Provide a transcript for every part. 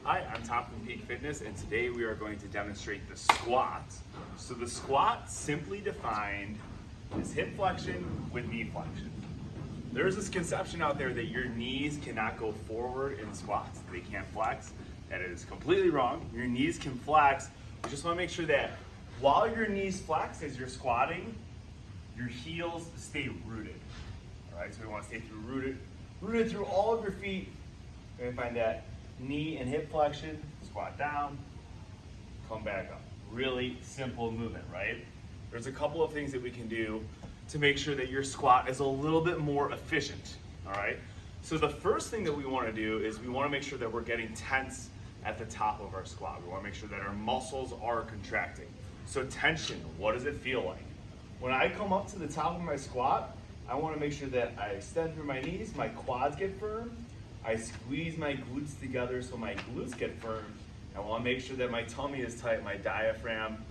Hi, I'm Tom from Peak Fitness, and today we are going to demonstrate the squat. So the squat, simply defined, is hip flexion with knee flexion. There's this conception out there that your knees cannot go forward in squats. They can't flex. That is completely wrong. Your knees can flex. You just want to make sure that while your knees flex as you're squatting, your heels stay rooted. All right, so we want to stay rooted through all of your feet. You're going to find that knee and hip flexion, squat down, come back up. Really simple movement, right? There's a couple of things that we can do to make sure that your squat is a little bit more efficient, all right? So the first thing that we want to do is we want to make sure that we're getting tense at the top of our squat. We want to make sure that our muscles are contracting. So tension, what does it feel like? When I come up to the top of my squat, I want to make sure that I extend through my knees, my quads get firm, I squeeze my glutes together so my glutes get firm. I want to make sure that my tummy is tight, my diaphragm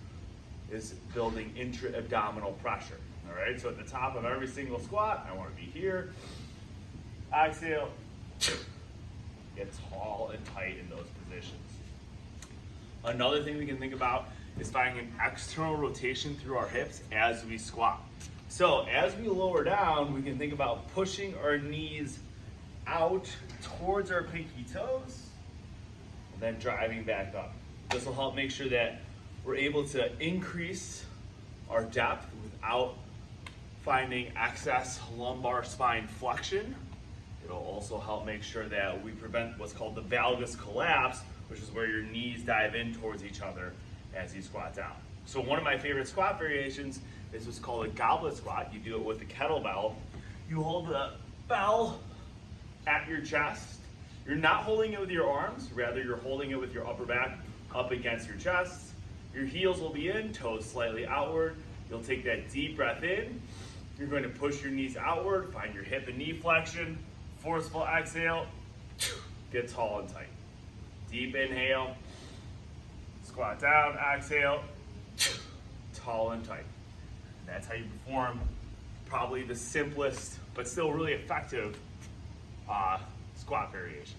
is building intra-abdominal pressure. All right, so at the top of every single squat, I want to be here. Exhale, get tall and tight in those positions. Another thing we can think about is finding an external rotation through our hips as we squat. So as we lower down, we can think about pushing our knees out towards our pinky toes and then driving back up. This will help make sure that we're able to increase our depth without finding excess lumbar spine flexion. It'll also help make sure that we prevent what's called the valgus collapse, which is where your knees dive in towards each other as you squat down. So one of my favorite squat variations is what's called a goblet squat. You do it with the kettlebell. You hold the bell at your chest. You're not holding it with your arms, rather you're holding it with your upper back up against your chest. Your heels will be in, toes slightly outward. You'll take that deep breath in. You're going to push your knees outward, find your hip and knee flexion. Forceful exhale, get tall and tight. Deep inhale, squat down, exhale, tall and tight. And that's how you perform probably the simplest, but still really effective squat variation.